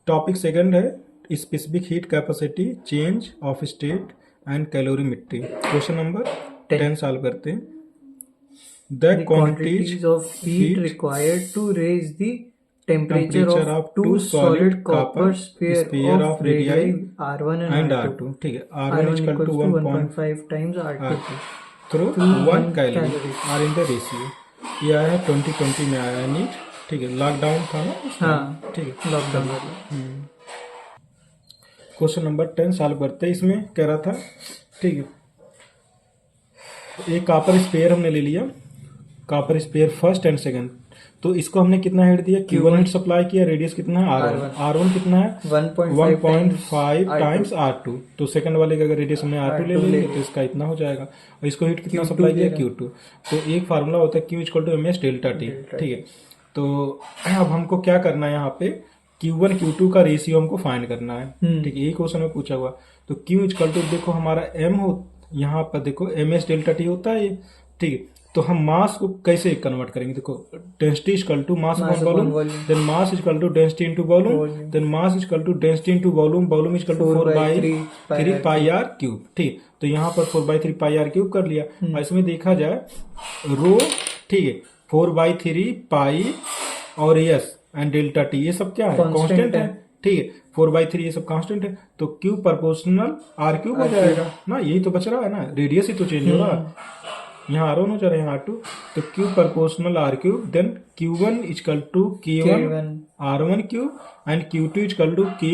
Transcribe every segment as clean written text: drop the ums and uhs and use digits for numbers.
Topic second है specific heat capacity, change of state and calorimetry. Question number 10 solve करते हैं। The quantities of heat required to raise the temperature of two solid copper sphere of radii R1 and R2. ठीक है, R1 R1 equal to equals to 1.5 times R2 through through 1 calorie calorie. R in the ratio. ये आया है 2020 में आया है NEET. ठीक है, लॉकडाउन था ना। हाँ, ठीक है, लॉकडाउन। क्वेश्चन नंबर 10 सॉल्व करते हैं। इसमें कह रहा था, ठीक है, एक कॉपर स्पेयर हमने ले लिया, copper sphere first and second. तो इसको हमने कितना हीट दिया, Q1 हीट सप्लाई किया, रेडियस कितना है R1 कितना है 1.5 टाइम्स R2। तो सेकंड वाले का अगर रेडियस हमने R2 ले लेंगे तो इसका इतना हो जाएगा। और इसको हीट कितना सप्लाई किया Q2। तो एक फार्मूला होता है Q equal to MS delta T। ठीक है, तो अब हमको क्या करना है, यहाँ पे Q1 Q2 का रेशियो हमको फाइंड करना है। ठीक है, यही क्वेश्चन में पूछा हुआ। तो Q इक्वल टू देखो हमारा M हो, यहाँ पर देखो MS डेल्टा T होता है। ठीक है, तो हम मास को कैसे कन्वर्ट करेंगे, देखो density equal to mass upon volume, then mass equal to density into volume, then mass equal to density into volume, volume equal to 4/3 pi R cube. ठीक, तो यहाँ पर 4/3 पाई आर क्यूब कर लिया। और इसमें देखा जाए रो, ठीक है, 4/3 पाई और एस एंड डेल्टा टी, ये सब क्या है, कांस्टेंट है। ठीक है, 4/3 ये सब कांस्टेंट है। तो क्यू प्रोपोर्शनल आर क्यूब हो जाएगा ना, यही तो बच रहा है ना, रेडियस ही तो चेंज हो रहा है। यहाँ R1 हो जा रहा है, यहाँ R2। तो Q proportional R cube, then Q1 equal to K1 R1 cube and Q2 equal to K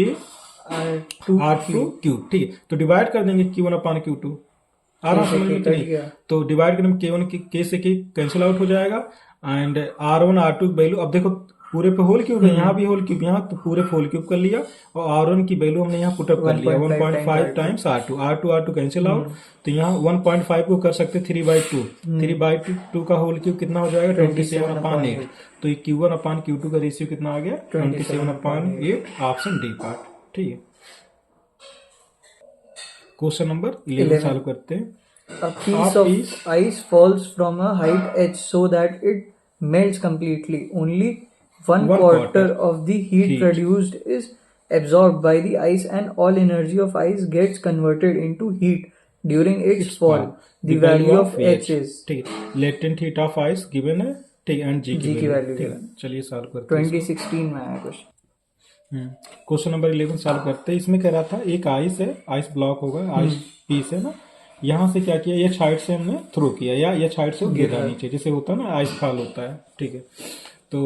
R2 cube. ठीक है, तो डिवाइड कर देंगे Q1 अपॉन Q2। आराम समझ में कि नहीं, तो डिवाइड करें K1 K से K कैंसिल आउट हो जाएगा एंड R1 R2 वैल्यू, अब देखो पूरे पे होल क्यूब है, यहाँ भी होल क्यूब, यहाँ तो पूरे होल क्यूब कर लिया और R1 की वैल्यू हमने यहाँ पुटअप कर लिया 1.5 टाइम्स R2 कैंसिल आउट। तो यहाँ 1.5 को कर सकते 3/2, 3/2 का होल क्यूब कितना हो जाएगा 27/8। तो ये Q1 अपॉन Q2 का रेशियो कितना आ गया 27/8, ऑप्शन डी पार्ट। ठीक है, क्वेश्चन नंबर 11 सॉल्व करते हैं। A piece of ice falls from a height h so that it melts completely. Only one quarter of the heat produced is absorbed by the ice and all energy of ice gets converted into heat during its fall. The value of h is, latent heat of ice given है, ठीक, and जी की value. चलिए solve करते हैं। 2016 में आया question. Question number 11 solve करते हैं। इसमें कह रहा था एक आइस है, आइस ब्लॉक होगा, आइस पीस है ना, यहाँ से क्या किया, ये साइड से हमने थ्रो किया या ये साइड से गिर रहा नीचे, जैसे होता है ना आइस फॉल होता है। ठीक है, तो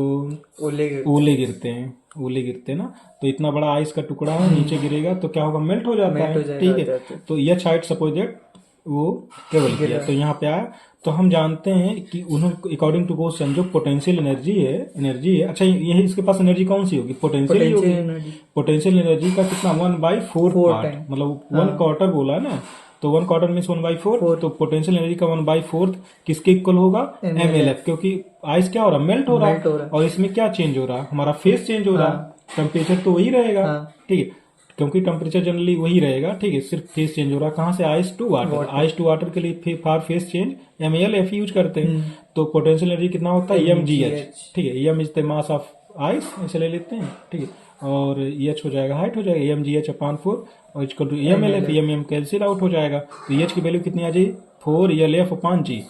ओले गिरते हैं ना, तो इतना बड़ा आइस का टुकड़ा है, नीचे गिरेगा तो क्या होगा, मेल्ट हो जाता है। ठीक है, तो ये साइड सपोजेट वो केवल किया, तो यहाँ पे आया। तो हम जानते हैं कि उन्होंने अकॉर्डिंग टू क्वेश्चन जो पोटेंशियल एनर्जी है, अच्छा ये इसके पास एनर्जी कौन सी होगी, पोटेंशियल होगी। पोटेंशियल एनर्जी का कितना 1/4 पार्ट, मतलब 1 क्वार्टर बोला है ना, तो 1 क्वार्टर मीन्स 1/4। तो पोटेंशियल एनर्जी का 1/4 किसके इक्वल होगा, MLF, क्योंकि आइस क्या हो रहा है, मेल्ट हो रहा है। और इसमें क्या चेंज हो रहा है, हमारा फेस चेंज हो रहा है, टेम्परेचर तो वही रहेगा। ठीक है, क्योंकि टेम्परेचर जनरली वही रहेगा। ठीक है, सिर्फ फेस चेंज हो रहा है, कहाँ से, ice to water. Ice to water के लिए for phase change MLF use करते हैं। तो पोटेंशियल एनर्जी कितना होता है, mgh। ठीक है, m is the mass of ice, ऐसे ले लेते हैं। ठीक है, और h हो जाएगा, हाइट हो जाएगा mgh/4 और equal to MLF, m cancel out हो जाएगा। तो h की वैल्यू कितनी आ जाएगी 4LF/g।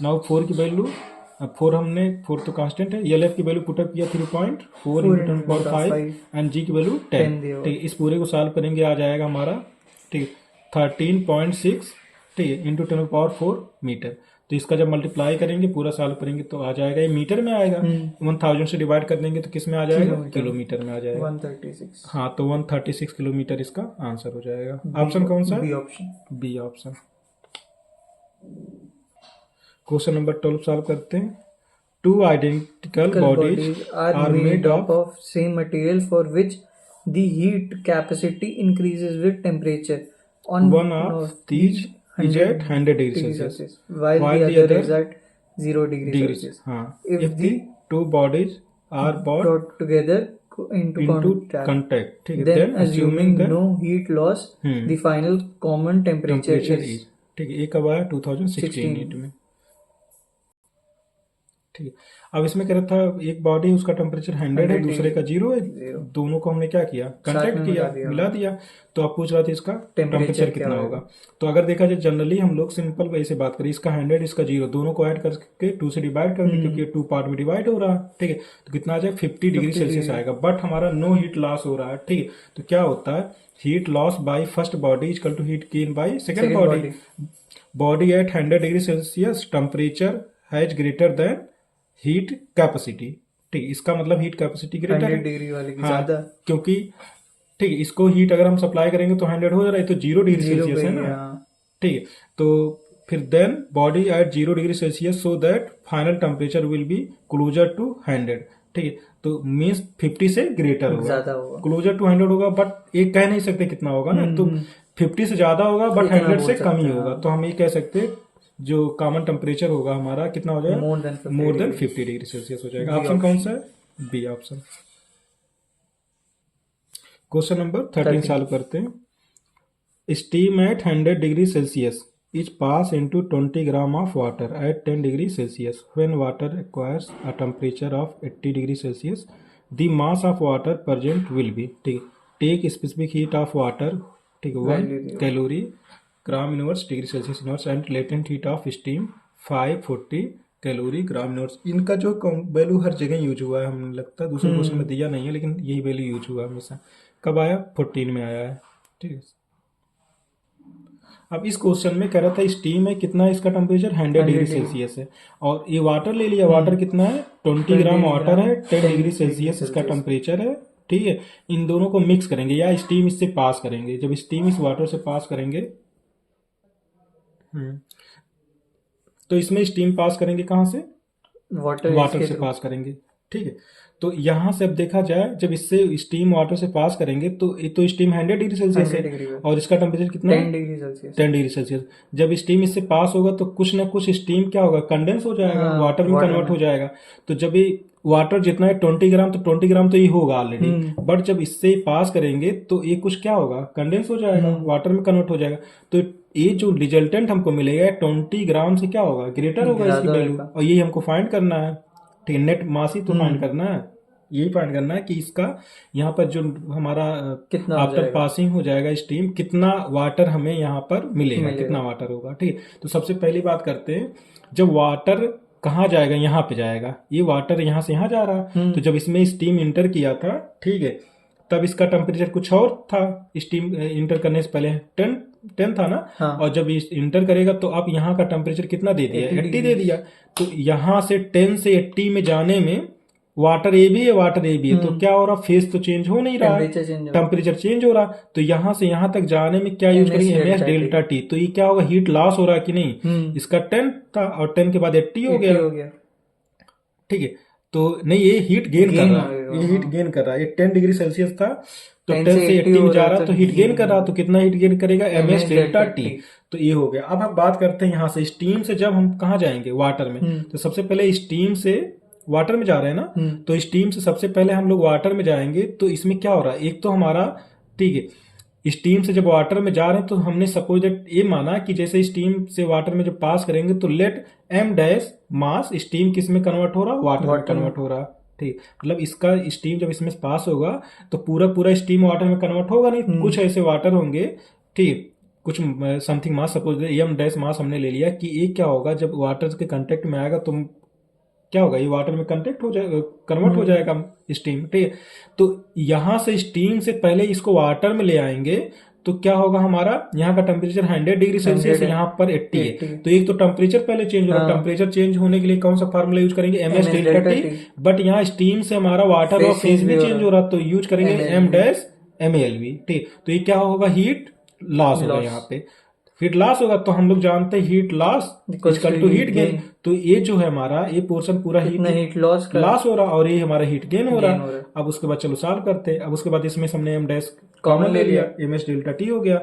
नाउ 4 की वैल्यू, 4 तो कांस्टेंट है, LF की वैल्यू पुटअप किया 3.4 × 10⁵ एंड g की वैल्यू 10। ठीक है, इस पूरे को सॉल्व करेंगे, आ जाएगा हमारा, ठीक है, 13.6, ठीक है, इंटू 10⁴ मीटर। तो इसका जब मल्टीप्लाई करेंगे, पूरा सॉल्व करेंगे तो आ जाएगा, ये मीटर में आएगा। 1000 से डिवाइड कर देंगे तो किस में आ जाएगा, किलोमीटर में आ जाएगा। 136। हाँ, तो 136 किलोमीटर इसका आंसर हो जाएगा। ऑप्शन कौन सा, B option. Question number 12 solve करते हैं। 2 identical bodies are made up of same material for which the heat capacity increases with temperature. On one of these is at 100 degrees Celsius, while the other is at 0 degrees Celsius. हाँ, if the 2 bodies are brought together into contact, then assuming no heat loss, the final common temperature is, ठीक है, ये कब आया 2016 में। ठीक है। अब इसमें कह रहा था एक बॉडी उसका टेम्परेचर 100 है, दूसरे का 0 है, दोनों को हमने क्या किया, कंटेक्ट किया, मिला दिया। तो आप पूछ रहा था इसका टेम्परेचर कितना होगा। तो अगर देखा जाए जनरली हम लोग सिंपल वे से बात करें, इसका 100 इसका 0, दोनों को ऐड करके 2 से डिवाइड कर दें, क्योंकि 2 पार्ट में डिवाइड हो रहा है। ठीक है, तो कितना आ जाए 50 डिग्री सेल्सियस आएगा। बट हमारा नो हीट लॉस हो रहा है। ठीक है, तो क्या होता है, heat loss by first body equal to heat gain by second body. Body at 100 degree Celsius temperature has greater than heat capacity. ठीक, इसका मतलब हीट कैपेसिटी ग्रेटर है, डिग्री वाले की हाँ, ज्यादा, क्योंकि ठीक इसको हीट अगर हम सप्लाई करेंगे तो 100 हो जा रहा है, तो 0 डिग्री सेल्सियस है ना। ठीक है, तो फिर then body at 0 degree Celsius so that final temperature will be closer to 100। ठीक है, तो मीन्स 50 से ग्रेटर होगा, क्लोजर टू 100 होगा। बट एक कह नहीं सकते कितना होगा ना, तो 50 से ज्यादा होगा बट 100 से कम ही होगा। तो हम ये कह सकते हैं जो कॉमन टेम्परेचर होगा हमारा कितना हो जाएगा, मोर देन 50 डिग्री सेल्सियस हो जाएगा। ऑप्शन कौन सा है, बी ऑप्शन। क्वेश्चन नंबर 13 चालू करते हैं। Steam at 100 degree Celsius is pass into 20 gram of water at 10 degree Celsius. When water acquires a temperature of 80 degree Celsius the mass of water present will be. ठीक, take specific heat of water, ठीक, 1 calorie gram inverse degree Celsius inverse and latent heat of steam 540 calorie gram inverse. इनका जो value हर जगह use हुआ है, हमें लगता है दूसरे क्वेश्चन में दिया नहीं है, लेकिन यही वैल्यू यूज हुआ है हमेशा। कब आया, 14 में आया है। ठीक है, अब इस क्वेश्चन में कह रहा था स्टीम है कितना है, इसका टेम्परेचर 100 डिग्री सेल्सियस है, और ये वाटर ले लिया, वाटर कितना है 20 ग्राम वाटर है, 10 डिग्री सेल्सियस इसका टेम्परेचर है। ठीक है, इन दोनों को मिक्स करेंगे या स्टीम इससे पास करेंगे। जब स्टीम इस वाटर से पास करेंगे, तो इसमें स्टीम पास करेंगे कहां से, वाटर से पास करेंगे। ठीक है, तो यहां से अब देखा जाए जब इससे स्टीम वाटर से पास करेंगे तो स्टीम 100 डिग्री सेल्सियस है और इसका टेम्परेचर कितना 10 डिग्री सेल्सियस, 10 डिग्री सेल्सियस। जब स्टीम इससे पास होगा तो कुछ ना कुछ स्टीम क्या होगा, कंडेंस हो जाएगा, वाटर में कन्वर्ट हो जाएगा। तो जब ये वाटर जितना है 20 ग्राम, तो 20 ग्राम तो ये होगा ऑलरेडी, बट जब इससे पास करेंगे तो ये कुछ क्या होगा, कंडेंस हो जाएगा, वाटर में कन्वर्ट हो जाएगा। तो ये जो रिजल्टेंट हमको मिलेगा 20 ग्राम से क्या होगा, ग्रेटर होगा इसकी वैल्यू, और यही हमको फाइंड करना है। ठीक है, नेट मास ही तो फाइंड करना है, यही फाइंड करना है कि इसका यहाँ पर जो हमारा कितना आफ्टर पासिंग हो जाएगा स्टीम, कितना वाटर हमें यहाँ पर मिलेगा, कितना वाटर होगा। ठीक है, तो सबसे पहली बात करते हैं, जब वाटर कहाँ जाएगा, यहाँ पे जाएगा, ये वाटर यहाँ से यहाँ जा रहा है। तो जब इसमें स्टीम इंटर किया था, ठीक है, तब इसका टेम्परेचर कुछ और था, स्टीम इंटर करने से पहले 10 था ना। हाँ। और जब इंटर करेगा तो अब यहाँ का टेम्परेचर कितना दे दिया, 80 दे दिया। तो यहाँ से 10 से 80 में जाने में वाटर ए भी है, वाटर ए भी है, तो क्या हो रहा, फेज तो चेंज हो नहीं रहा, टेम्परेचर चेंज हो रहा। तो यहाँ से यहाँ तक जाने में क्या यूज करेंगे, MS डेल्टा टी। तो ये क्या होगा, हीट लॉस हो रहा है कि नहीं, इसका 10 था और 10 के बाद 80 हो गया। ठीक है, तो नहीं, ये हीट गेन कर रहा है, ये हीट गेन कर रहा है। ये 10 डिग्री सेल्सियस था तो 10 से 80 में जा रहा, तो हीट गेन कर रहा। तो कितना हीट गेन करेगा, MS डेल्टा टी। तो ये हो गया। अब हम बात करते हैं यहाँ से स्टीम से जब हम कहाँ जाएंगे, वाटर में। तो सबसे पहले स्टीम से वाटर में जा रहे हैं ना, तो स्टीम से सबसे पहले हम लोग वाटर में जाएंगे। तो इसमें क्या हो रहा है, एक तो हमारा, ठीक है, स्टीम से जब वाटर में जा रहे हैं तो हमने सपोज दैट ये माना कि जैसे स्टीम से वाटर में जब पास करेंगे तो लेट m डैश मास स्टीम किस में कन्वर्ट हो रहा, वाटर में कन्वर्ट हो रहा। ठीक, मतलब इसका स्टीम जब इसमें पास होगा तो पूरा स्टीम वाटर में कन्वर्ट होगा नहीं, कुछ ऐसे वाटर होंगे, ठीक, कुछ समथिंग मास, सपोज m डैश मास हमने ले लिया कि ये क्या होगा, जब वाटर के कांटेक्ट में आएगा तो क्या होगा, ये वाटर में कंटेक्ट हो जाएगा, कन्वर्ट हो जाएगा स्टीम। ठीक है, तो यहां से स्टीम से पहले इसको वाटर में ले आएंगे तो क्या होगा, हमारा यहाँ का टेम्परेचर 100 डिग्री सेल्सियस, यहाँ पर 80 है। तो एक तो टेम्परेचर पहले चेंज हो रहा है, टेम्परेचर चेंज होने के लिए कौन सा फार्मूला यूज करेंगे, MS डेल्टा टी। बट यहाँ स्टीम से हमारा वाटर और फेज भी चेंज हो रहा, तो यूज करेंगे M डैश MALV। ठीक, तो ये क्या होगा, हीट लॉस होगा, यहाँ पे हीट लॉस होगा। तो हम लोग जानते हैं heat loss equal to heat gain. तो ये जो है हमारा, ये पोर्शन पूरा हीट लॉस हो रहा और ये हमारा हीट गेन हो रहा। अब उसके बाद चलो सॉल्व करते हैं। अब उसके बाद इसमें हमने M डैश कॉमन ले लिया, MS डेल्टा टी हो गया।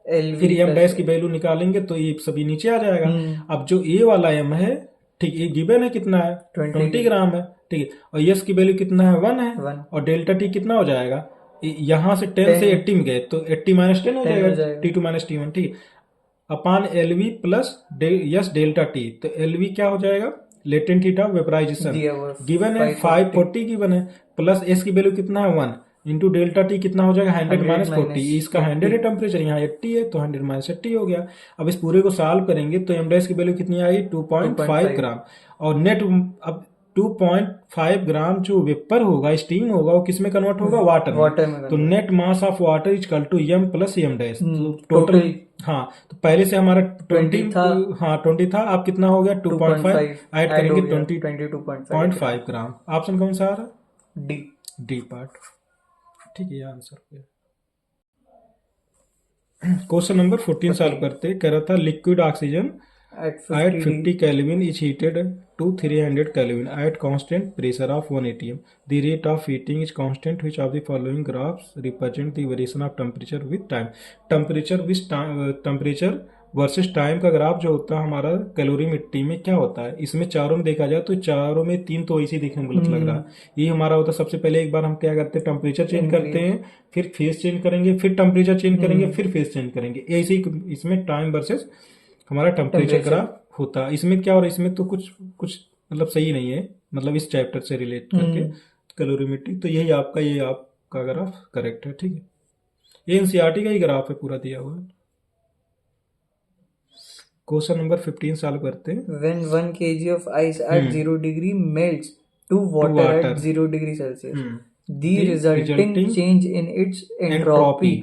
फिर M डैश की वैल्यू निकालेंगे तो ये सभी नीचे आ जाएगा। अब जो ये वाला M है, ठीक, ये गिवन है कितना है, 20 ग्राम है। ठीक है, और S की वैल्यू कितना है, 1 है, और डेल्टा टी कितना हो जाएगा, यहाँ से 10 से 80 में गए तो 80 - 10 हो जाएगा, T2 - T1। ठीक, अपान LV plus S delta T. तो LV क्या हो जाएगा, लेटेंट हीट ऑफ वेपराइजेशन दिया हुआ गिवन है 540 गिवन है, प्लस एस की वैल्यू कितना है 1 इंटू डेल्टा टी कितना हो जाएगा 100 माइनस 40, इसका 100 है टेम्परेचर, यहाँ 80 है तो 100 माइनस 80 हो गया। अब इस पूरे को सॉल्व करेंगे तो एम डैश की वैल्यू कितनी आई 2.5 ग्राम, और नेट अब 2.5 ग्राम जो वेपर होगा स्टीम होगा वो किस में कन्वर्ट होगा वाटर में, तो net mass of water equal to M plus M dash, तो टोटल हाँ तो पहले से हमारा 20 था, हाँ 20 था, अब कितना हो गया 2.5 ऐड करेंगे 22.5 ग्राम। ऑप्शन कौन सा आ रहा है डी पार्ट, ठीक है ये आंसर हो गया। क्वेश्चन नंबर 14 सॉल्व करते, कह रहा था liquid oxygen at 50 Kelvin is heated to 300 Kelvin at constant pressure of 1 atm. The rate of heating is constant. Which of the following graphs represent the variation of temperature with time? Temperature versus time का graph जो होता है हमारा calorimetry में क्या होता है, इसमें चारों में देखा जाए तो चारों में 3 तो ऐसे देखने में गलत लग रहा है। ये हमारा होता है सबसे पहले एक बार हम क्या करते हैं टेम्परेचर चेंज करते हैं, फिर फेस चेंज करेंगे, फिर टेम्परेचर चेंज करेंगे, फिर फेस चेंज करेंगे, ऐसे ही इसमें टाइम वर्सेस हमारा टेम्परेचर ग्राफ होता है। इसमें क्या हो रहा है, इसमें तो कुछ मतलब सही नहीं है, मतलब इस चैप्टर से रिलेट करके कैलोरीमेट्री, तो यही आपका ये आपका ग्राफ करेक्ट है, ठीक है। ये एनसीईआरटी का ही ग्राफ है पूरा दिया हुआ है। क्वेश्चन नंबर 15 सॉल्व करते हैं। When 1 kg of ice at 0 degree melts to water at 0 degree Celsius, the resulting change in its entropy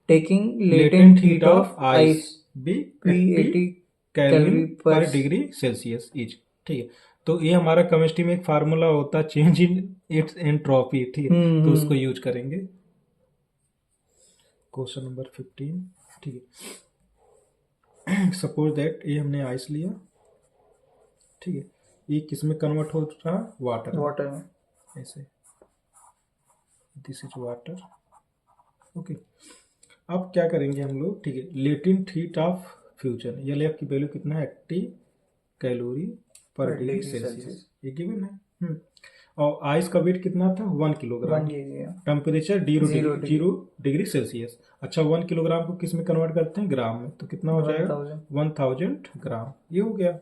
taking latent heat of ice be 80 calorie पर डिग्री सेल्सियस इज, ठीक है। तो ये हमारा chemistry में एक फार्मूला होता है चेंज इन इट्स एंट्रोपी, ठीक है, तो उसको यूज करेंगे। क्वेश्चन नंबर 15, ठीक है। सपोज दैट ये हमने आइस लिया, ठीक है, ये किस में कन्वर्ट हो रहा है वाटर में, ऐसे दिस इज वाटर, ओके। अब क्या करेंगे हम लोग, ठीक है, लेटेंट हीट ऑफ फ्यूजन, ये लेफ की वैल्यू कितना है 80 कैलोरी पर डिग्री सेल्सियस, ये गिवन है। और आइस का वेट कितना था 1 किलोग्राम, टेम्परेचर 0 डिग्री सेल्सियस। अच्छा 1 किलोग्राम को किस में कन्वर्ट करते हैं ग्राम में, तो कितना हो जाएगा 1000 ग्राम, ये हो गया,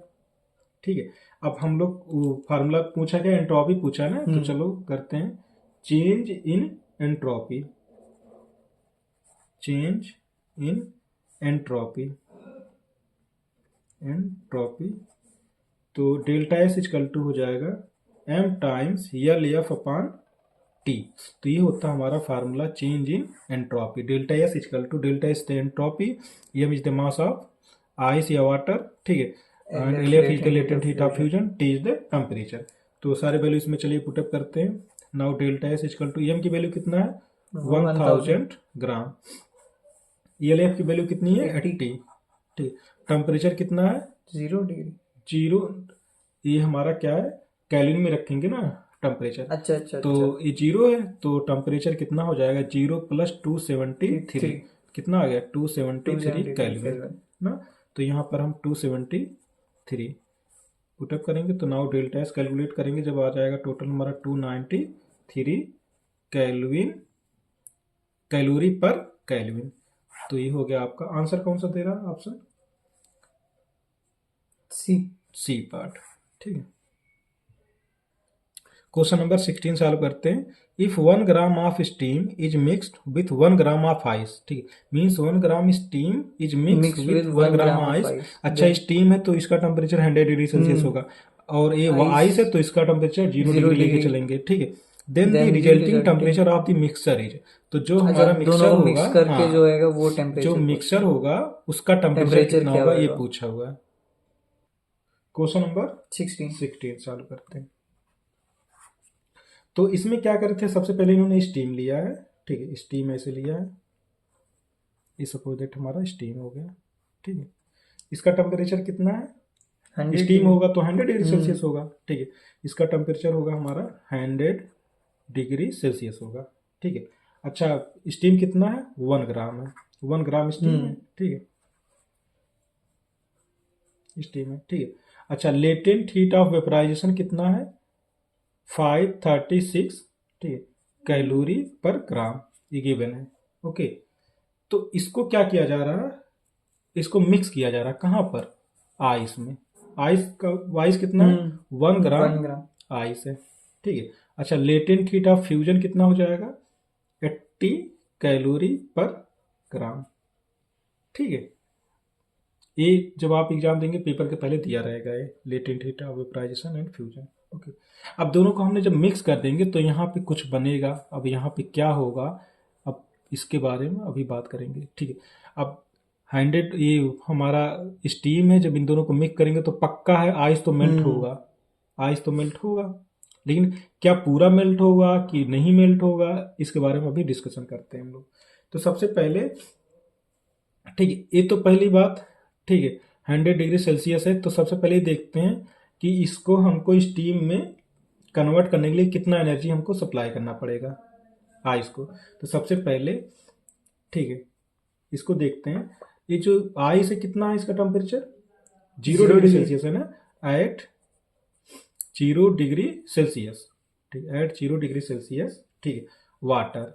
ठीक है। अब हम लोग फार्मूला पूछा गया, एंट्रोपी पूछा है ना, तो चलो करते हैं change in entropy, change in entropy, तो डेल्टा एस इक्वल टू हो जाएगा m times L F upon T, तो ये होता है हमारा formula change in entropy. Delta S equal to delta S the entropy, M is the mass of ice या water, ठीक है, and L F is the latent heat of fusion, T is the temperature. तो सारे value इसमें चलिए put up करते हैं। Now delta S equal to M की वैल्यू कितना है 1000 ग्राम, एल एफ की वैल्यू कितनी है 80, ठीक, टेम्परेचर कितना है 0 डिग्री, 0 ये हमारा क्या है कैलोरी में रखेंगे ना टेम्परेचर, अच्छा तो ये 0 है, तो टेम्परेचर कितना हो जाएगा 0 प्लस 273, कितना आ गया 273 कैलोरी ना, तो यहाँ पर हम 273 पुटअप करेंगे, तो नाउ डेल्टा एस कैलकुलेट करेंगे, जब आ जाएगा टोटल हमारा 293 कैलोरी पर केल्विन, तो ये हो गया आपका आंसर। कौन सा दे रहा है ऑप्शन सी पार्ट, ठीक है। क्वेश्चन नंबर 16 सॉल्व करते हैं। If 1 gram of steam is mixed with 1 gram of ice, ठीक है, means 1 gram steam is mixed with 1 gram ice. अच्छा स्टीम है तो इसका टेम्परेचर 100 डिग्री सेल्सियस होगा, और ये आइस है तो इसका टेम्परेचर 0 डिग्री लेके चलेंगे, ठीक है। Then the resulting temperature of the mixture is, तो जो हमारा मिक्सचर होगा करके जो है वो टेम्परेचर, जो मिक्सचर होगा उसका टेम्परेचर कितना होगा ये पूछा हुआ है। क्वेश्चन नंबर 16 सॉल्व करते हैं। तो इसमें क्या करते हैं, सबसे पहले इन्होंने स्टीम लिया है, ठीक है, स्टीम ऐसे लिया है, इस सपोज दैट हमारा स्टीम हो गया, ठीक है, इसका टेम्परेचर कितना है, स्टीम होगा तो 100 डिग्री सेल्सियस होगा, ठीक है, इसका टेम्परेचर होगा हमारा 100 डिग्री सेल्सियस होगा, ठीक है। अच्छा स्टीम कितना है 1 ग्राम है, 1 ग्राम स्टीम है, ठीक है, स्टीम है, ठीक है। अच्छा लेटेंट हीट ऑफ वेपराइजेशन कितना है 536, ठीक है, कैलोरी पर ग्राम, ये गिवन है, ओके। तो इसको क्या किया जा रहा है, इसको मिक्स किया जा रहा है, कहाँ पर आइस में, आइस का आइस कितना है 1 ग्राम 1 ग्राम आइस है, ठीक है। अच्छा लेटेंट हीट ऑफ फ्यूजन कितना हो जाएगा 80 कैलोरी पर ग्राम, ठीक है। ये जब आप एग्जाम देंगे पेपर के पहले दिया रहेगा ये latent heat of vaporisation and fusion, okay. अब दोनों को हमने जब मिक्स कर देंगे तो यहाँ पे कुछ बनेगा, अब यहाँ पे क्या होगा अब इसके बारे में अभी बात करेंगे, ठीक है। अब 100 ये हमारा स्टीम है, जब इन दोनों को मिक्स करेंगे तो पक्का है आइस तो मेल्ट होगा, आइस तो मेल्ट होगा, लेकिन क्या पूरा मेल्ट होगा कि नहीं मेल्ट होगा इसके बारे में अभी डिस्कशन करते हैं हम लोग। तो सबसे पहले ठीक है, ये तो पहली बात, ठीक है। 100 डिग्री सेल्सियस है तो सबसे पहले देखते हैं कि इसको हमको स्टीम में कन्वर्ट करने के लिए कितना एनर्जी हमको सप्लाई करना पड़ेगा आइस को। तो सबसे पहले ठीक है इसको देखते हैं, ये जो आइस है कितना है इसका टेम्परेचर 0 डिग्री सेल्सियस है ना, एट 0 डिग्री सेल्सियस, ठीक है, एट 0 डिग्री सेल्सियस, ठीक है। वाटर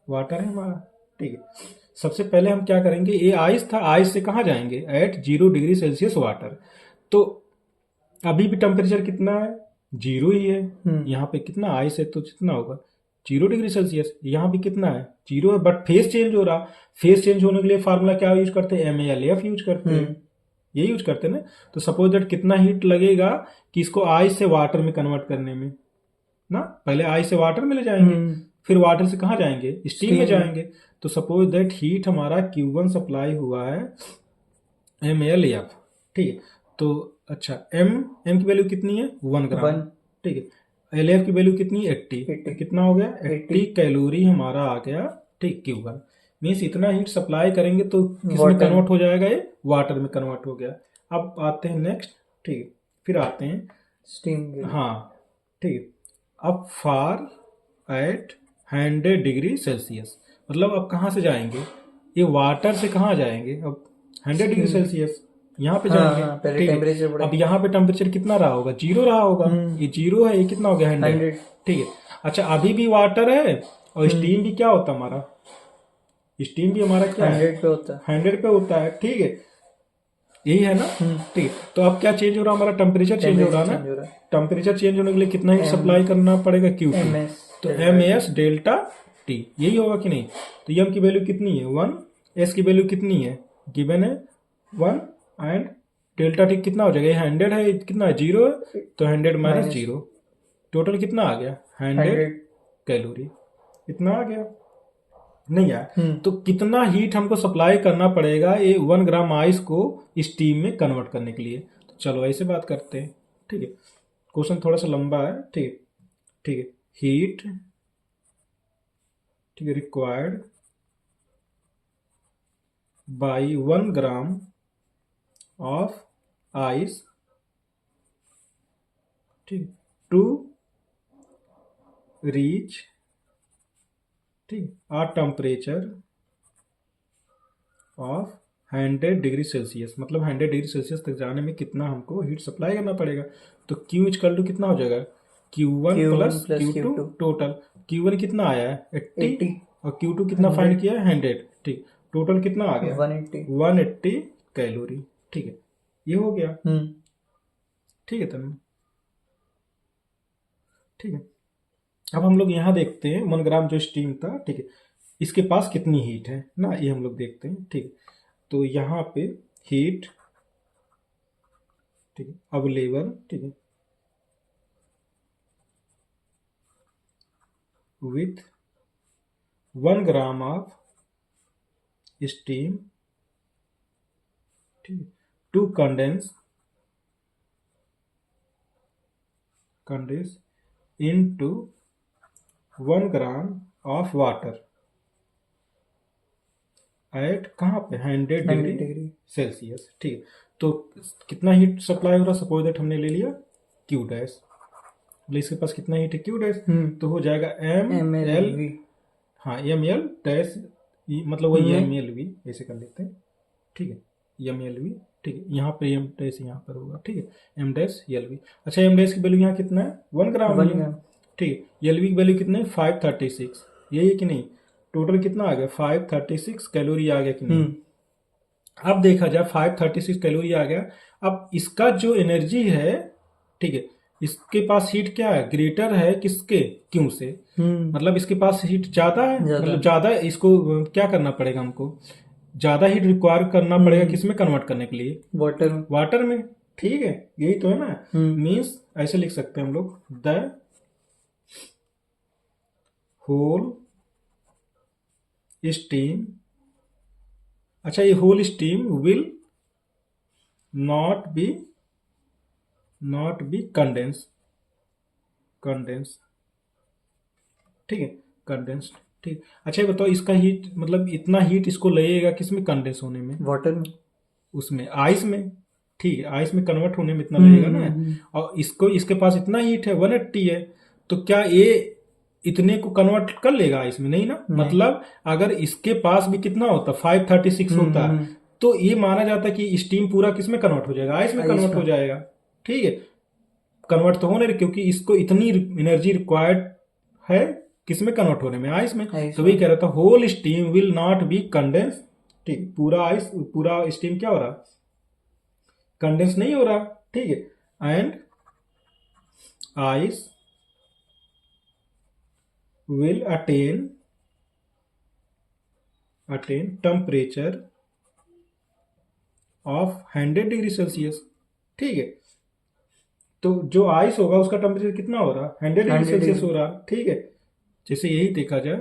वाटर है हमारा, ठीक है। सबसे पहले हम क्या करेंगे, ये आइस था, आइस से कहाँ जाएंगे एट 0 डिग्री सेल्सियस वाटर, तो अभी भी टेम्परेचर कितना है 0 ही है, यहाँ पे कितना आइस है तो कितना होगा 0 डिग्री सेल्सियस, यहाँ भी कितना है 0 है, बट फेस चेंज हो रहा, फेस चेंज होने के लिए फार्मूला क्या यूज करते हैं MALF यूज करते हैं, ये यूज करते हैं ना। तो सपोज दैट कितना हीट लगेगा कि इसको आइस से वाटर में कन्वर्ट करने में ना, पहले आइस से वाटर में ले जाएंगे, फिर वाटर से कहाँ जाएंगे स्टीम में जाएंगे। तो सपोज दैट हीट हमारा Q1 सप्लाई हुआ है MALF, ठीक है। तो अच्छा M की वैल्यू कितनी है 1 ग्राम, ठीक है। LF की वैल्यू कितनी 80, कितना हो गया 80 कैलोरी हमारा आ गया, ठीक। Q1 मीन्स इतना हीट सप्लाई करेंगे तो किसमें कन्वर्ट हो जाएगा, ये वाटर में कन्वर्ट हो गया। अब आते हैं नेक्स्ट, ठीक है, फिर आते हैं स्टीम, हाँ ठीक है। अब फार एट 100 डिग्री सेल्सियस, मतलब अब कहाँ से जाएंगे, ये वाटर से कहाँ जाएंगे, अब 100 डिग्री सेल्सियस यहाँ पे जाएंगे, ठीक है। अब यहाँ पे टेम्परेचर कितना रहा होगा 0 रहा होगा, ये 0 है, ये कितना हो गया 100, ठीक है। अच्छा अभी भी वाटर है और स्टीम भी क्या होता है हमारा, स्टीम भी हमारा क्या 100 पे होता है, 100 पे होता है, ठीक है, यही है ना, ठीक। तो अब क्या चेंज हो रहा है हमारा, टेम्परेचर चेंज हो रहा है ना, टेम्परेचर चेंज होने के लिए कितना हीट सप्लाई करना पड़ेगा Q2, तो MS डेल्टा T, यही होगा कि नहीं। तो M की वैल्यू कितनी है 1, S की वैल्यू कितनी है गिवन है 1 एंड डेल्टा T कितना हो जाएगा, ये 100 है, कितना है 0 है, तो 100 माइनस 0, टोटल कितना आ गया 100 कैलोरी, इतना आ गया नहीं यार। तो कितना हीट हमको सप्लाई करना पड़ेगा ये 1 ग्राम आइस को स्टीम में कन्वर्ट करने के लिए। तो चलो ऐसे बात करते हैं, ठीक है। क्वेश्चन थोड़ा सा लंबा है, ठीक ठीक है। हीट, ठीक है, required by 1 gram of ice, ठीक, टू रीच, ठीक, आ टेम्परेचर ऑफ 100 डिग्री सेल्सियस, मतलब 100 डिग्री सेल्सियस तक जाने में कितना हमको हीट सप्लाई करना पड़ेगा। तो Q इक्वल टू कितना हो जाएगा Q1 plus Q2 total, Q1 कितना आया है 80 और Q2 कितना फाइंड किया है 100, ठीक, टोटल कितना आ गया 180 कैलोरी, ठीक है, ये हो गया, ठीक है तन्मय, ठीक है। अब हम लोग यहाँ देखते हैं 1 ग्राम जो स्टीम था, ठीक है, इसके पास कितनी हीट है ना, ये हम लोग देखते हैं, ठीक है। तो यहाँ पे हीट, ठीक है, अवेलेबल, ठीक है, विथ 1 ग्राम ऑफ स्टीम, ठीक है, to condense into 1 gram of water at कहाँ पे 100 डिग्री सेल्सियस, ठीक है। तो कितना हीट सप्लाई हो रहा, सपोज दैट हमने ले लिया Q डैश, इसके पास कितना हीट है Q डैश, तो हो जाएगा ML, हाँ ML डैश, मतलब वही MLV, ऐसे कर लेते हैं, ठीक है, MLV, ठीक है, यहाँ पे M डैश यहाँ पर होगा, ठीक है, M डैश LV। अच्छा M डैश की वैल्यू यहाँ कितना है 1 ग्राम, ठीक है, LV की वैल्यू कितना है 536, यही है कि नहीं, टोटल कितना आ गया 536 कैलोरी आ गया कि नहीं, अब देखा जाए 536 कैलोरी आ गया। अब इसका जो एनर्जी है, ठीक है, इसके पास हीट क्या है, ग्रेटर है किसके, क्यू से। मतलब इसके पास हीट ज्यादा है, मतलब ज्यादा इसको क्या करना पड़ेगा हमको, ज्यादा हीट रिक्वायर करना पड़ेगा किसमें कन्वर्ट करने के लिए, वाटर में। ठीक है, यही तो है ना। मीन्स ऐसे लिख सकते हैं हम लोग, द होल स्टीम, अच्छा ये whole steam will not be condense, ठीक है, कंडेंस्ड। ठीक, अच्छा ये बताओ इसका हीट, मतलब इतना हीट इसको लगेगा किसमें कंडेंस होने में, वाटर में, उसमें आइस में। ठीक है, आइस में कन्वर्ट होने में इतना लगेगा ना। और इसको, इसके पास इतना हीट है 180 है, तो क्या ये इतने को कन्वर्ट कर लेगा आइस में, नहीं ना। मतलब अगर इसके पास भी कितना होता 536 होता तो ये माना जाता कि स्टीम पूरा किसमें कन्वर्ट हो जाएगा, आइस में कन्वर्ट हो जाएगा। ठीक है, कन्वर्ट तो होने, क्योंकि इसको इतनी एनर्जी रिक्वायर्ड है किसमें कन्वर्ट होने में, आइस में। तो वही कह रहा था whole steam will not be condense. ठीक, पूरा आइस, पूरा स्टीम क्या हो रहा, कंडेंस नहीं हो रहा। ठीक है, and ice will attain temperature of 100 degree Celsius. ठीक है, तो जो आइस होगा उसका टेम्परेचर कितना हो रहा, 100 डिग्री सेल्सियस हो रहा। ठीक है, जैसे यही देखा जाए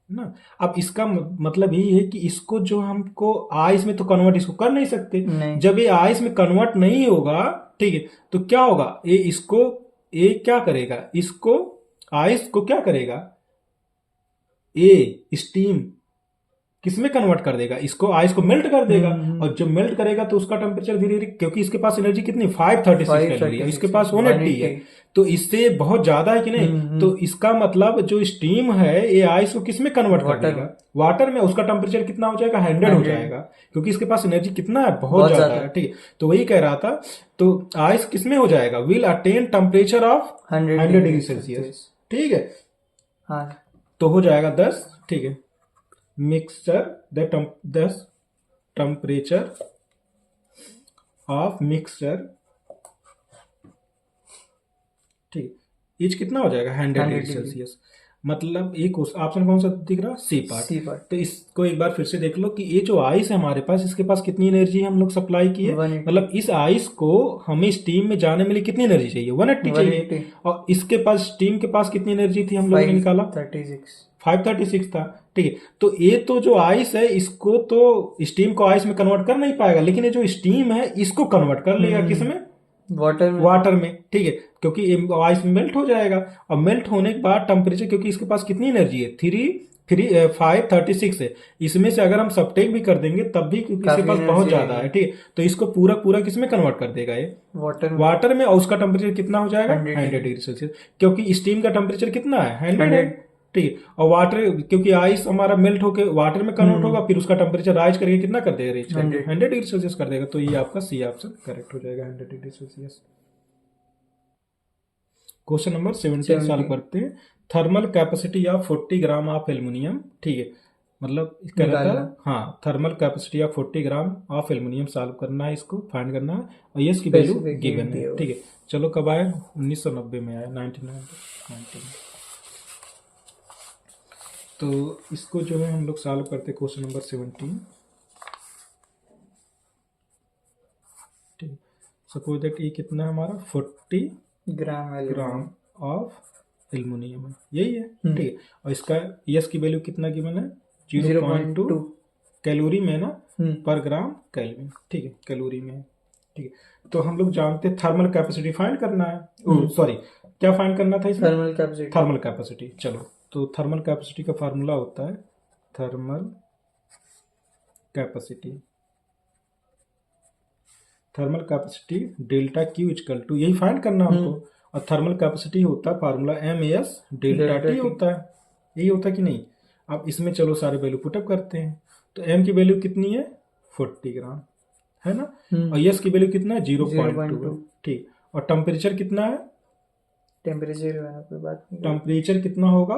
ना। अब इसका मतलब यही है कि इसको जो हमको आइस में तो कन्वर्ट इसको कर नहीं सकते, जब ये आइस में कन्वर्ट नहीं होगा, ठीक है, तो क्या होगा, ये इसको, ये क्या करेगा, इसको आइस को क्या करेगा, ये स्टीम किसमें कन्वर्ट कर देगा, इसको आइस को मेल्ट कर देगा। और जब मेल्ट करेगा तो उसका टेम्परेचर धीरे धीरे, क्योंकि इसके पास एनर्जी कितनी 536 कैलोरी है, इसके पास 180 है, तो इससे बहुत ज्यादा है कि नहीं। तो इसका मतलब जो स्टीम है ये आइस को किसमें कन्वर्ट कर देगा, वाटर में। उसका टेम्परेचर कितना हो जाएगा, 100 हो जाएगा, क्योंकि इसके पास एनर्जी कितना है, बहुत ज्यादा है। ठीक है, तो वही कह रहा था, तो आइस किसमें हो जाएगा, will attain temperature of 100 degree Celsius. ठीक है, तो हो जाएगा 10। ठीक है, mixture the temperature of mixture, ठीक, इच कितना हो जाएगा 100 डिग्री सेल्सियस। मतलब एक ऑप्शन कौन सा दिख रहा, सी पार्ट। तो इसको एक बार फिर से देख लो कि ये जो आइस है हमारे पास, इसके पास कितनी एनर्जी हम लोग सप्लाई किए, मतलब इस आइस को हमें स्टीम में जाने में लिए कितनी एनर्जी चाहिए, 180 चाहिए। और इसके पास, स्टीम के पास कितनी एनर्जी थी हम लोगों ने निकाला, 536 था। ठीक है, तो ये तो जो आइस है इसको तो स्टीम को आइस में कन्वर्ट कर नहीं पाएगा, लेकिन ये जो स्टीम है इसको कन्वर्ट कर लेगा किसमें, वाटर में। ठीक है, क्योंकि आइस में मेल्ट हो जाएगा, और मेल्ट होने के बाद टेम्परेचर, क्योंकि इसके पास कितनी एनर्जी है, 536 है, इसमें से अगर हम सबटेक भी कर देंगे तब भी क्योंकि इसके पास बहुत ज्यादा है। ठीक है, तो इसको पूरा पूरा किसमें कन्वर्ट कर देगा, ये वाटर में। और उसका टेम्परेचर कितना हो जाएगा, 100 डिग्री सेल्सियस, क्योंकि स्टीम का टेम्परेचर कितना है, 100 है। ठीक है, और वाटर, क्योंकि आइस हमारा मेल्ट होकर वाटर में कन्वर्ट होगा, फिर उसका टेम्परेचर राइज करके कितना कर देगा, 100 डिग्री सेल्सियस कर देगा। तो ये आपका सी ऑप्शन करेक्ट हो जाएगा, 100 degree Celsius. Question number 17 solve करते हैं। Thermal capacity of 40 gram of aluminium. ठीक है, मतलब कह रहा था, हाँ, thermal capacity of 40 gram of aluminium solve करना है, इसको फाइंड करना है, और ये इसकी वैल्यू गिवन है। ठीक है, चलो कब आया, 1990 में आया, 1990। तो इसको जो है हम लोग सॉल्व करते हैं, क्वेश्चन नंबर 17। ठीक, सपोज दैट ये कितना है हमारा, 40 ग्राम ऑफ एल्यूमिनियम है, यही है। ठीक है, और इसका यस की वैल्यू कितना गिवन है, 0.2 कैलोरी में ना, पर ग्राम केल्विन। ठीक है, कैलोरी में है। ठीक है, तो हम लोग जानते हैं थर्मल कैपेसिटी फाइंड करना है, सॉरी क्या फाइंड करना था इसमें, थर्मल कैपेसिटी। चलो, तो थर्मल कैपेसिटी का फार्मूला होता है, thermal capacity delta Q equal to, यही फाइंड करना हमको। और थर्मल कैपेसिटी होता है फार्मूला MS डेल्टा T होता है, यही होता है कि नहीं। अब इसमें चलो सारे वैल्यू पुटअप करते हैं, तो M की वैल्यू कितनी है, 40 ग्राम है ना, और S की वैल्यू कितना है, 0.2। ठीक, और टेम्परेचर कितना है, टेम्परेचर कितना होगा,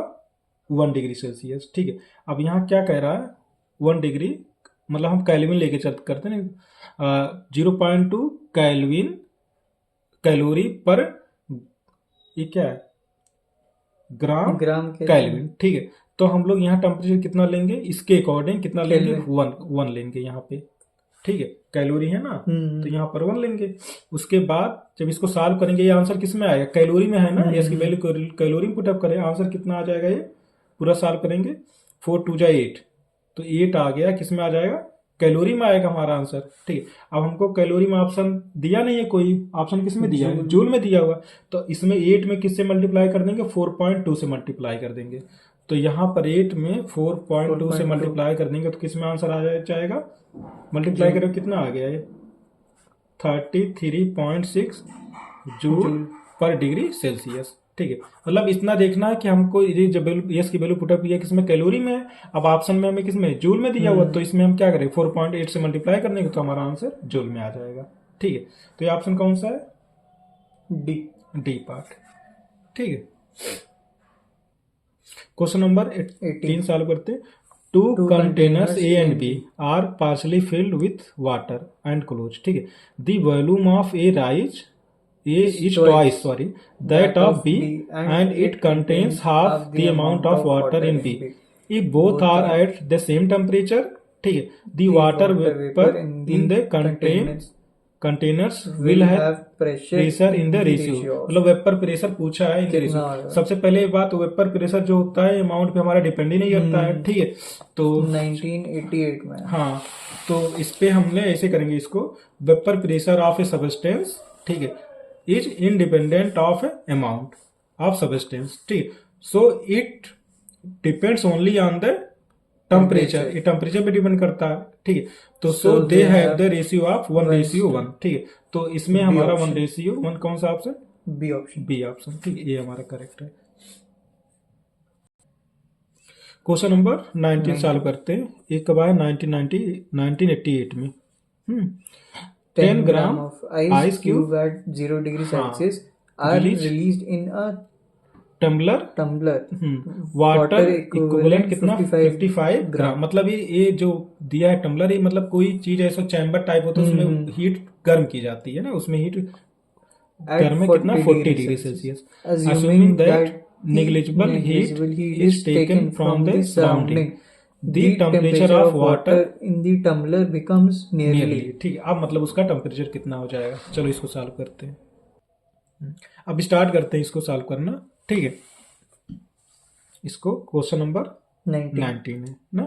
1 डिग्री सेल्सियस। ठीक है, अब यहाँ क्या कह रहा है, 1 डिग्री, मतलब हम केल्विन लेके करते हैं ना, 0.2 केल्विन कैलोरी पर, ये क्या है, ग्राम केल्विन। ठीक है, तो हम लोग यहाँ टेम्परेचर कितना लेंगे, इसके अकॉर्डिंग कितना लेंगे, 1 लेंगे यहाँ पे। ठीक है, कैलोरी है ना, तो यहाँ पर 1 लेंगे। उसके बाद जब इसको सॉल्व करेंगे, ये आंसर किस में आएगा, कैलोरी में है ना, इसकी वैल्यू कैलोरी में पुटअप करें, आंसर कितना आ जाएगा, ये पूरा सॉल्व करेंगे, 4 2 जा 8, तो 8 आ गया, किस में आ जाएगा, कैलोरी में आएगा हमारा आंसर। ठीक है, अब हमको कैलोरी में ऑप्शन दिया नहीं है, कोई ऑप्शन किस में दिया है, जूल में दिया हुआ, तो इसमें 8 में किससे मल्टीप्लाई कर देंगे, 4.2 से मल्टीप्लाई कर देंगे। तो यहाँ पर 8 में 4.2 से मल्टीप्लाई कर देंगे, तो किस में आंसर आ जाएगा, मल्टीप्लाई करें कितना आ गया, ये 33.6 जूल पर डिग्री सेल्सियस। ठीक है, मतलब इतना देखना है कि हमको ये जब यस की वैल्यू पुटअप किया किसमें, कैलोरी में है। अब ऑप्शन में हमें किसमें, जूल में दिया हुआ, तो इसमें हम क्या करें, 4.8 से मल्टीप्लाई करने के, तो हमारा आंसर जूल में आ जाएगा। ठीक है, तो ये ऑप्शन कौन सा है, डी पार्ट। ठीक है, क्वेश्चन नंबर 18 सॉल्व करते हैं। Two containers A and B are partially filled with water and close. ठीक है, the volume of A rise A is twice that of B and it contains half the amount of water in B. If both are at the same temperature, ठीक है, the water vapor in the containers will have pressure in the ratio। मतलब vapour pressure पूछा है, in ratio. सबसे पहले बात, vapour pressure जो होता है अमाउंट पे हमारा डिपेंड ही नहीं करता है। ठीक है, तो 1988 में, हाँ, तो इस पे हमने ऐसे करेंगे इसको, vapour pressure of A substance, ठीक है, is independent of amount of substance। ठीक, so it depends only on the temperature, ये टेम्परेचर पे डिपेंड करता है। ठीक है, तो so they have the ratio of 1:1। ठीक है, तो इसमें हमारा 1:1 कौन सा ऑप्शन, बी ऑप्शन, बी ऑप्शन। ठीक है, ये हमारा करेक्ट है। क्वेश्चन नंबर 19 सॉल्व करते हैं। एक कब आया, 1988 में। 10 gram of ice cube at 0 degree Celsius are released in a tumbler water equivalent कितना, 55 ग्राम। मतलब ये जो दिया है टम्बलर, ये मतलब कोई चीज ऐसा चैम्बर टाइप होता है, उसमें हीट गर्म की जाती है ना, उसमें हीट गर्म में कितना, 40 degree Celsius. assuming that negligible heat is taken from the surrounding, the temperature of water in the tumbler becomes nearly। ठीक है, अब मतलब उसका टेम्परेचर कितना हो जाएगा। चलो इसको सॉल्व करते हैं। अब स्टार्ट करते हैं इसको सॉल्व करना। ठीक है, इसको क्वेश्चन नंबर 19 है ना,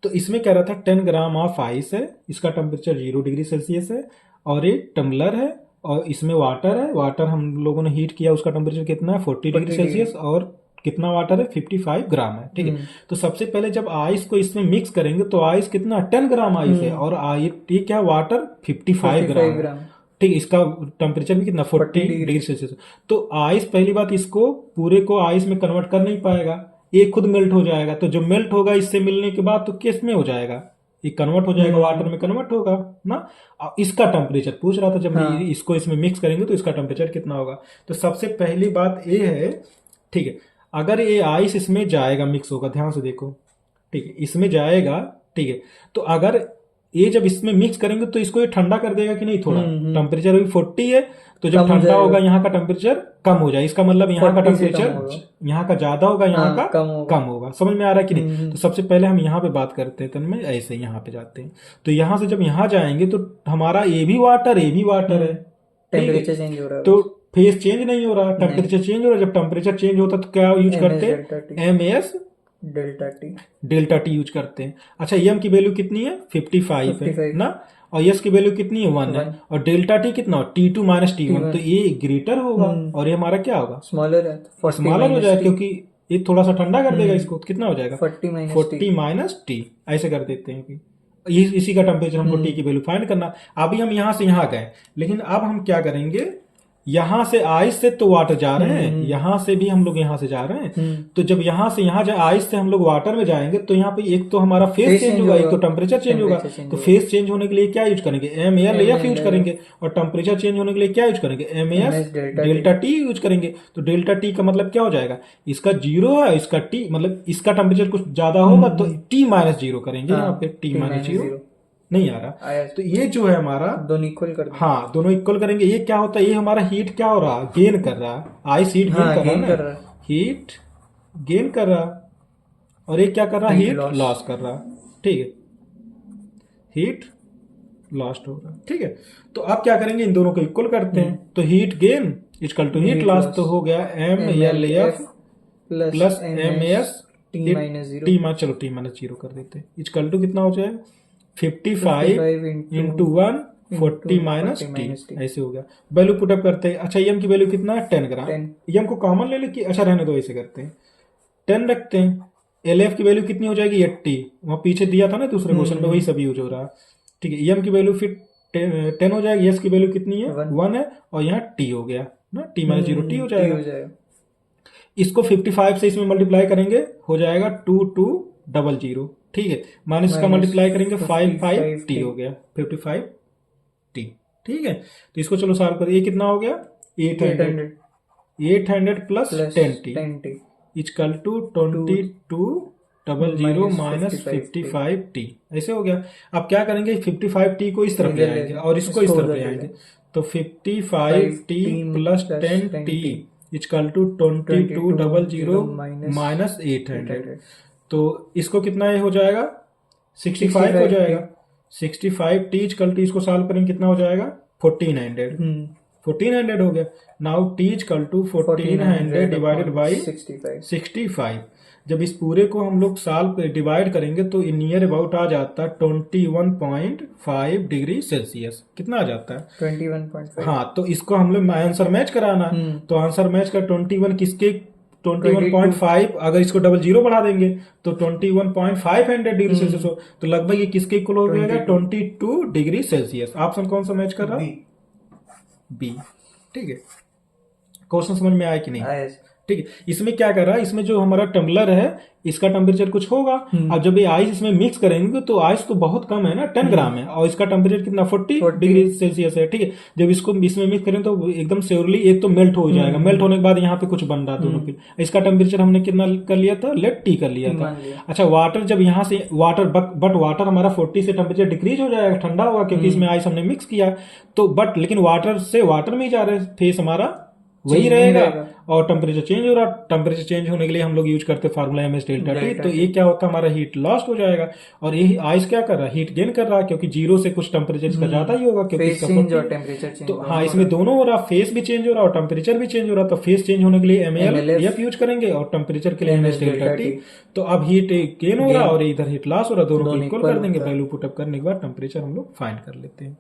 तो इसमें कह रहा था 10 ग्राम ऑफ आइस है, इसका टेम्परेचर 0 डिग्री सेल्सियस है, और एक टम्बलर है, और इसमें वाटर है, वाटर हम लोगों ने हीट किया, उसका टेम्परेचर कितना है, 40 डिग्री सेल्सियस, और कितना वाटर है, 55 ग्राम है। ठीक है, तो सबसे पहले जब आइस को इसमें मिक्स करेंगे, तो आइस कितना, 10 ग्राम आइस है, और ठीक है, वाटर 55 ग्राम। ठीक, इसका टेम्परेचर भी कितना, 40 डिग्री सेल्सियस। तो आइस, पहली बात, इसको पूरे को आइस में कन्वर्ट कर नहीं पाएगा, ये खुद मेल्ट हो जाएगा। तो जो मेल्ट होगा इससे मिलने के बाद, तो किस में हो जाएगा, ये कन्वर्ट हो जाएगा, वाटर में कन्वर्ट होगा ना। इसका टेम्परेचर पूछ रहा था, जब इसको इसमें मिक्स करेंगे तो इसका टेम्परेचर कितना होगा। तो सबसे पहली बात ये है, ठीक है, अगर ये आइस इसमें जाएगा, मिक्स होगा, ध्यान से देखो, ठीक है, इसमें जाएगा। ठीक है, तो अगर ये जब इसमें मिक्स करेंगे तो इसको ये ठंडा कर देगा कि नहीं, थोड़ा टेम्परेचर अभी 40 है, तो जब ठंडा होगा यहाँ का टेम्परेचर कम हो जाए, इसका मतलब यहाँ का टेम्परेचर यहाँ का ज्यादा होगा, यहाँ का कम होगा। समझ में आ रहा है कि नहीं। तो सबसे पहले हम यहाँ पे बात करते हैं, तन में ऐसे यहाँ पे जाते हैं, तो यहाँ से जब यहाँ जाएंगे तो हमारा ये भी वाटर है, टेम्परेचर चेंज हो रहा है, तो फेज चेंज नहीं हो रहा, टेम्परेचर चेंज हो रहा है। जब टेम्परेचर चेंज होता है तो क्या यूज करते हैं, MS डेल्टा टी यूज करते हैं। अच्छा, एम की वैल्यू कितनी है, 55 है ना, और एस की वैल्यू कितनी है, 1 है, और डेल्टा टी कितना, T2 - T1, तो ये ग्रेटर होगा, और ये हमारा क्या होगा, स्मॉलर हो जाएगा, क्योंकि ये थोड़ा सा ठंडा कर देगा इसको। कितना हो जाएगा, 40 - T, ऐसे कर देते हैं कि इसी का टेम्परेचर हमको टी की वैल्यू फाइंड करना। अभी हम यहाँ से यहाँ गए, लेकिन अब हम क्या करेंगे, यहाँ से आइस से तो वाटर जा रहे हैं, यहाँ से भी हम लोग यहाँ से जा रहे हैं, तो जब यहाँ से यहाँ आइस से हम लोग वाटर में जाएंगे तो यहाँ पे एक तो हमारा फेस चेंज होगा, एक तो टेम्परेचर चेंज होगा। तो फेस चेंज होने के लिए क्या यूज करेंगे, MALF यूज करेंगे, और टेम्परेचर चेंज होने के लिए क्या यूज करेंगे, MS डेल्टा T यूज करेंगे। तो डेल्टा T का मतलब क्या हो जाएगा, इसका 0 है, इसका T मतलब इसका टेम्परेचर कुछ ज्यादा होगा तो T-0 करेंगे, यहाँ पे T-0 नहीं आ रहा। तो ये जो है हमारा दोनों इक्वल कर देंगे। हाँ, दोनों इक्वल करेंगे। ये क्या होता है, ये हमारा हीट क्या हो रहा है, गेन कर रहा है, आइस हीट गेन कर रहा है, हीट गेन कर रहा है, और ये क्या कर रहा है, हीट लॉस कर रहा है। ठीक है, हीट लॉस्ट हो रहा है। ठीक है, तो अब क्या करेंगे, इन दोनों को इक्वल करते हैं। तो heat gain equal to heat loss, तो हो गया MLF प्लस MS चलो T-0 कर देते हैं, इक्वल टू कितना हो जाएगा 55 इंटू 1 40 माइनस टी, ऐसे हो गया। वैल्यू पुटअप करते हैं। अच्छा, एम की वैल्यू कितना है, 10 ग्राम। एम को कॉमन ले लो कि अच्छा रहने दो, ऐसे करते हैं 10 रखते हैं। LF की वैल्यू कितनी हो जाएगी 80, वहां पीछे दिया था ना दूसरे क्वेश्चन में, वही सब यूज हो रहा। ठीक है, एम की वैल्यू फिर 10 हो जाएगी, एस की वैल्यू कितनी है 1 है, और यहाँ टी हो गया ना, T-0 टी हो जाएगा। इसको 55 से इसमें मल्टीप्लाई करेंगे, हो जाएगा 2200। ठीक है, माइनस का मल्टीप्लाई करेंगे 55 टी हो गया 55 टी। ठीक है, तो इसको चलो सॉल्व करिए, कितना हो गया 800 plus 10 T equal to 2200 minus 55 T, ऐसे हो गया। अब क्या करेंगे, 55 टी को इस तरफ ले आएंगे और इसको इस तरफ ले आएंगे, तो 55 T plus 10 T equal to 2200 minus 800। तो इसको कितना ये हो जाएगा 65 हो जाएगा। 65 टी इक्वल टू, इसको सॉल्व करेंगे कितना हो जाएगा 1400 हो गया। Now T equal to 1400 divided by 65। जब इस पूरे को हम लोग साल पे डिवाइड करेंगे तो नियर अबाउट आ जाता है 21.5 डिग्री सेल्सियस। कितना आ जाता है 21.5। हाँ, तो इसको हम लोग आंसर मैच कराना, तो आंसर मैच का 21 किसके 21.5, अगर इसको 00 बढ़ा देंगे तो 21.5 डिग्री सेल्सियस हो, तो लगभग ये किसके इक्वल हो जाएगा 22 डिग्री सेल्सियस। ऑप्शन कौन सा मैच कर रहा है, बी। ठीक है, क्वेश्चन समझ में आया कि नहीं। ठीक है, इसमें क्या कर रहा है, इसमें जो हमारा टम्बलर है इसका टेम्परेचर कुछ होगा। अब जब ये आइस इसमें मिक्स करेंगे तो आइस तो बहुत कम है ना, 10 ग्राम है, और इसका टेम्परेचर कितना 40 डिग्री सेल्सियस है। ठीक है, जब इसको इसमें मिक्स करें तो एकदम श्योरली एक तो मेल्ट हो जाएगा। मेल्ट होने के बाद यहाँ पे कुछ बन रहा है दोनों के, इसका टेम्परेचर हमने कितना कर लिया था, लेट टी कर लिया था। अच्छा, वाटर जब यहाँ से वाटर बट वाटर हमारा 40 से टेम्परेचर डिक्रीज हो जाएगा, ठंडा होगा, क्योंकि इसमें आइस हमने मिक्स किया। तो बट लेकिन वाटर से वाटर में ही जा रहे फेस हमारा वही रहेगा, और टेम्परेचर चेंज हो रहा। टेम्परेचर चेंज होने के लिए हम लोग यूज करते हैं फार्मूला MS डेल्टा टी। तो ये क्या होता है, हमारा हीट लॉस्ट हो जाएगा, और ये आइस क्या कर रहा है, हीट गेन कर रहा है, क्योंकि 0 से कुछ टेम्परेचर इसका ज्यादा ही होगा, क्योंकि इसका टेम्परेचर। तो हाँ, इसमें दोनों हो रहा, फेस भी चेंज हो रहा और टेम्परेचर भी चेंज हो रहा। तो फेस चेंज होने के लिए MLF यूज करेंगे, और टेम्परेचर के लिए MS डेल्टा टी। तो अब हीट गेन हो रहा और इधर हीट लॉस हो रहा, दोनों को इक्वल कर देंगे। वैल्यू पुटअप करने के बाद टेम्परेचर हम लोग फाइंड कर लेते हैं।